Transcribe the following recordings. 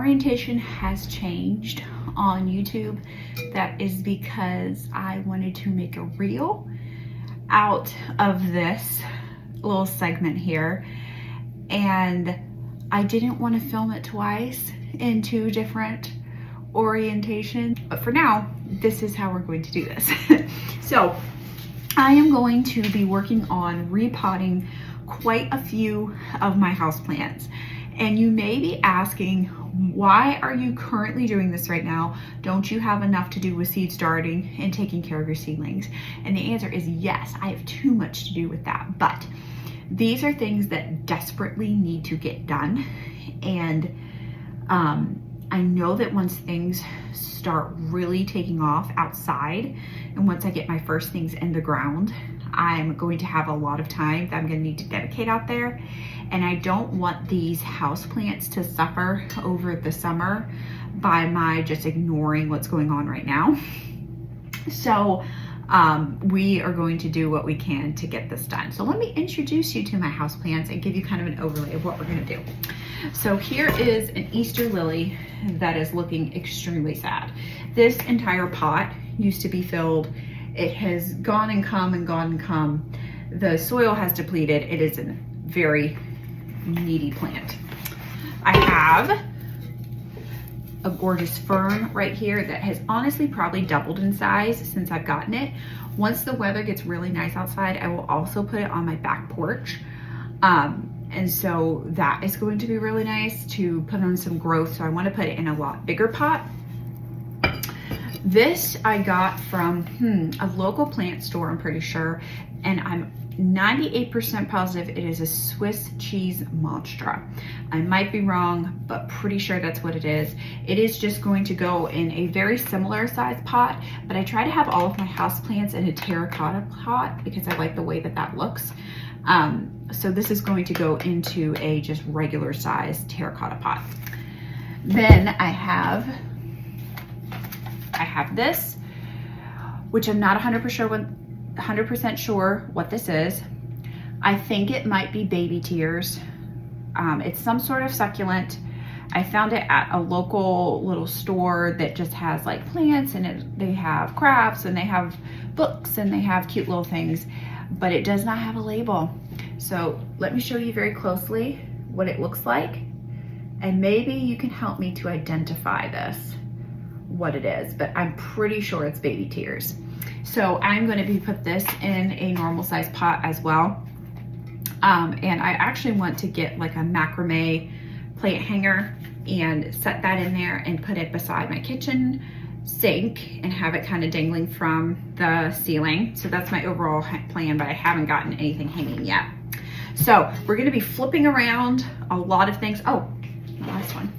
orientation has changed on YouTube. That is because I wanted to make a reel out of this little segment here, and I didn't want to film it twice in two different orientations, but for now, this is how we're going to do this. So I am going to be working on repotting quite a few of my houseplants. And you may be asking, why are you currently doing this right now? Don't you have enough to do with seed starting and taking care of your seedlings? And the answer is yes, I have too much to do with that. But these are things that desperately need to get done. And I know that once things start really taking off outside, and once I get my first things in the ground, I'm going to have a lot of time that I'm going to need to dedicate out there. And I don't want these houseplants to suffer over the summer by my just ignoring what's going on right now. So we are going to do what we can to get this done. So let me introduce you to my houseplants and give you kind of an overlay of what we're going to do. So here is an Easter lily that is looking extremely sad. This entire pot used to be filled. It has gone and come and gone and come. The soil has depleted. It is a very needy plant. I have a gorgeous fern right here that has honestly probably doubled in size since I've gotten it. Once the weather gets really nice outside, I will also put it on my back porch. And so that is going to be really nice to put on some growth. So I want to put it in a lot bigger pot. This I got from a local plant store, I'm pretty sure, and I'm 98% positive it is a Swiss cheese monstra. I might be wrong, but pretty sure that's what it is. It is just going to go in a very similar size pot, but I try to have all of my houseplants in a terracotta pot because I like the way that that looks. So this is going to go into a just regular size terracotta pot. Then I have this, which I'm not 100% sure what this is. I think it might be baby tears. It's some sort of succulent. I found it at a local little store that just has like plants, and they have crafts and they have books and they have cute little things, but it does not have a label. So let me show you very closely what it looks like, and maybe you can help me to identify this, what it is, but I'm pretty sure it's baby tears. So I'm going to put this in a normal size pot as well. And I actually want to get like a macrame plant hanger and set that in there and put it beside my kitchen sink and have it kind of dangling from the ceiling. So that's my overall plan, but I haven't gotten anything hanging yet. So we're going to be flipping around a lot of things. Oh, the last one.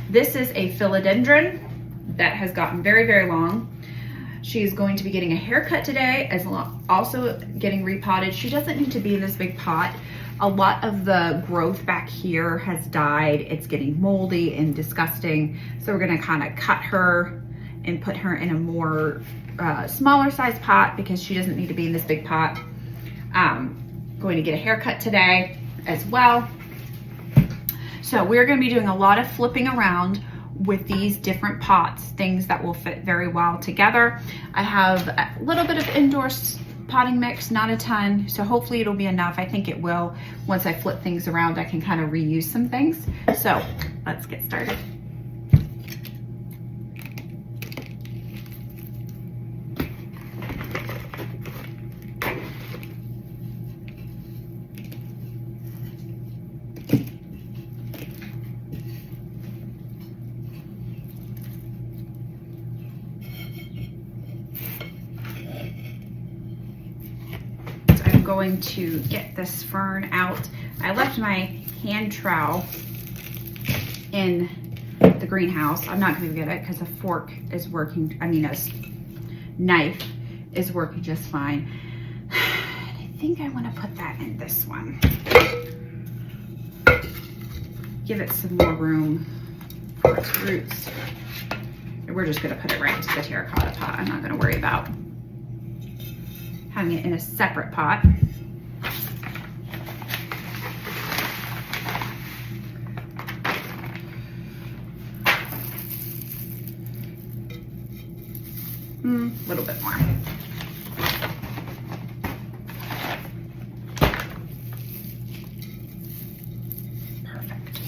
This is a philodendron that has gotten very, very long. She is going to be getting a haircut today, as well also getting repotted. She doesn't need to be in this big pot. A lot of the growth back here has died. It's getting moldy and disgusting. So we're gonna kind of cut her and put her in a more smaller size pot because she doesn't need to be in this big pot. Going to get a haircut today as well. So we're going to be doing a lot of flipping around with these different pots, things that will fit very well together. I have a little bit of indoor potting mix, not a ton, so hopefully it'll be enough. I think it will. Once I flip things around, I can kind of reuse some things. So let's get started. Going to get this fern out. I left my hand trowel in the greenhouse. I'm not going to get it because a fork is working. I mean, a knife is working just fine. I think I want to put that in this one. Give it some more room for its roots. We're just going to put it right into the terracotta pot. I'm not going to worry about having it in a separate pot. a little bit more. Perfect.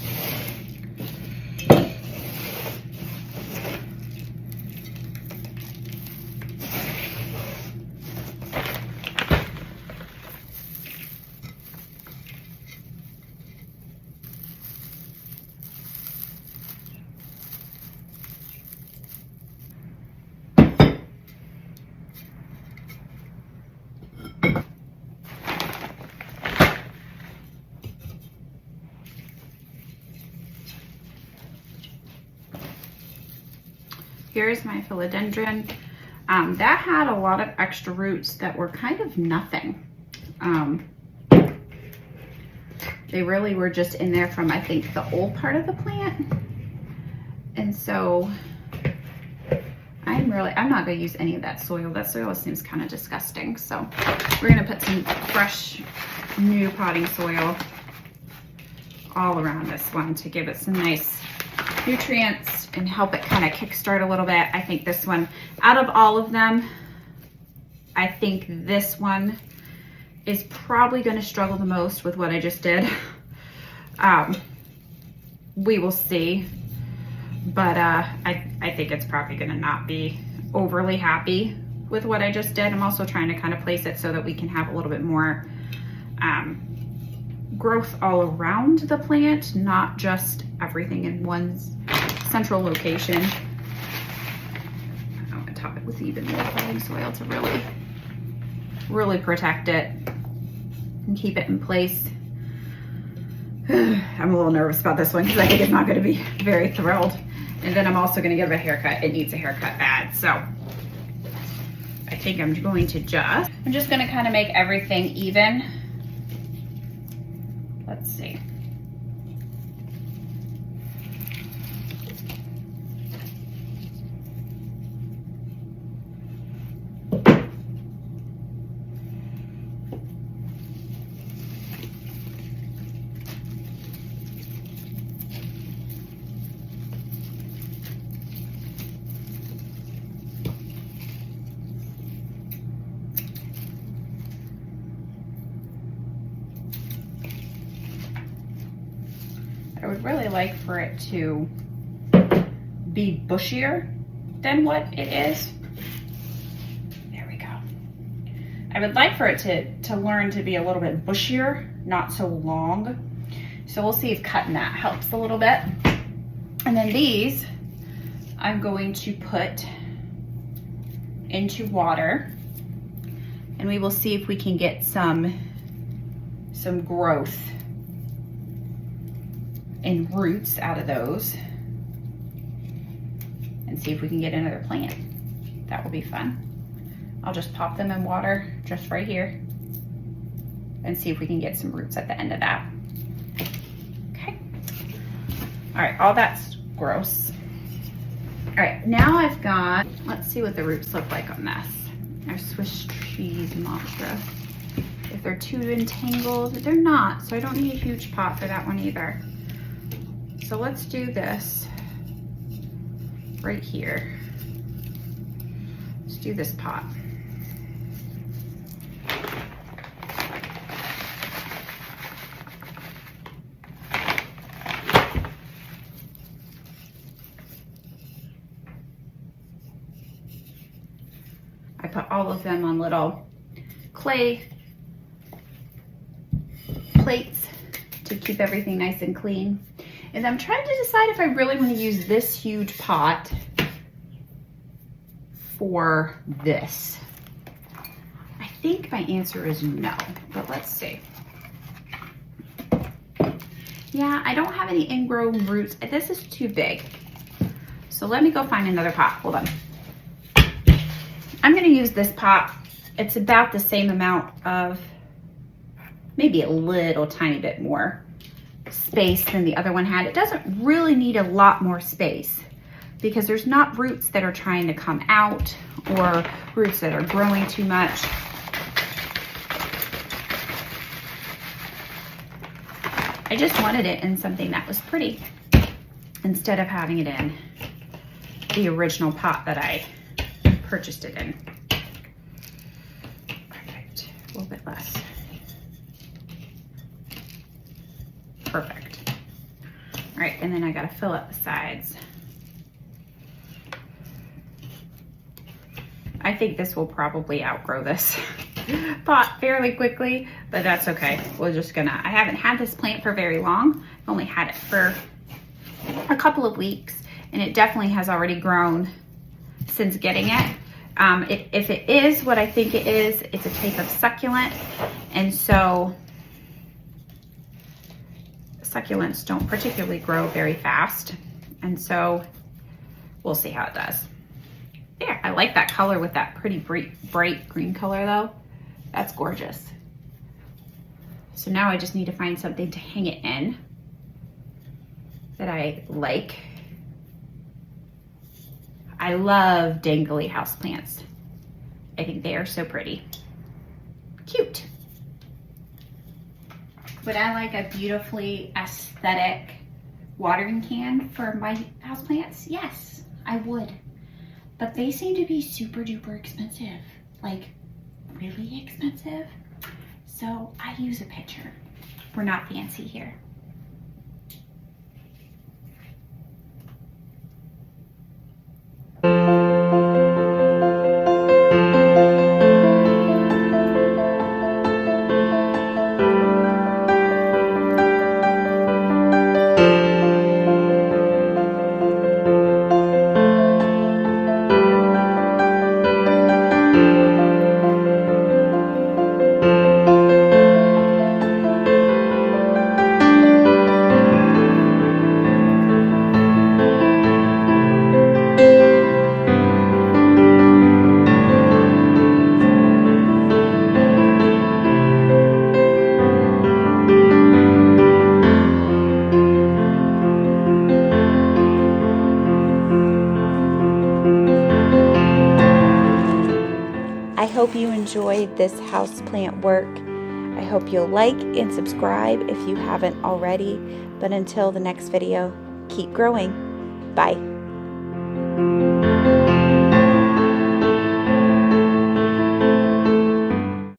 Here's my philodendron. That had a lot of extra roots that were kind of nothing. They really were just in there from, I think, the old part of the plant. And so I'm not gonna use any of that soil. That soil seems kind of disgusting. So we're gonna put some fresh, new potting soil all around this one to give it some nice nutrients and help it kind of kickstart a little bit. I think this one, out of all of them, I think this one is probably going to struggle the most with what I just did. We will see, but I think it's probably going to not be overly happy with what I just did. I'm also trying to kind of place it so that we can have a little bit more growth all around the plant, not just everything in one central location. I'm gonna top it with even more potting soil to really protect it and keep it in place. I'm a little nervous about this one because I think it's not gonna be very thrilled. And then I'm also gonna give it a haircut. It needs a haircut bad. So I think I'm just gonna kind of make everything even. Let's see. I would really like for it to be bushier than what it is. There we go. I would like for it to learn to be a little bit bushier, not so long. So we'll see if cutting that helps a little bit. And then these, I'm going to put into water, and we will see if we can get some growth and roots out of those, and see if we can get another plant. That will be fun. I'll just pop them in water just right here and see if we can get some roots at the end of that. Okay. All right, all that's gross. All right, now I've got, let's see what the roots look like on this. Our Swiss cheese mantra. If they're too entangled, they're not, so I don't need a huge pot for that one either. So let's do this right here. Let's do this pot. I put all of them on little clay plates to keep everything nice and clean. And I'm trying to decide if I really want to use this huge pot for this. I think my answer is no, but let's see. Yeah, I don't have any ingrown roots. This is too big. So let me go find another pot. Hold on. I'm going to use this pot. It's about the same amount of, maybe a little tiny bit more space than the other one had. It doesn't really need a lot more space because there's not roots that are trying to come out or roots that are growing too much. I just wanted it in something that was pretty instead of having it in the original pot that I purchased it in. Perfect, a little bit less. Perfect. All right, and then I gotta fill up the sides. I think this will probably outgrow this pot fairly quickly, but that's okay. We're just gonna, I haven't had this plant for very long. I've only had it for a couple of weeks, and it definitely has already grown since getting it. If it is what I think it is, it's a type of succulent, and so succulents don't particularly grow very fast, and so we'll see how it does. Yeah, I like that color with that pretty bright green color though. That's gorgeous. So now I just need to find something to hang it in that I like. I love dangly houseplants. I think they are so pretty. Cute. Would I like a beautifully aesthetic watering can for my houseplants? Yes, I would. But they seem to be super duper expensive, like really expensive. So I use a pitcher. We're not fancy here. I hope you enjoyed this houseplant work. I hope you'll like and subscribe if you haven't already. But until the next video, keep growing. Bye.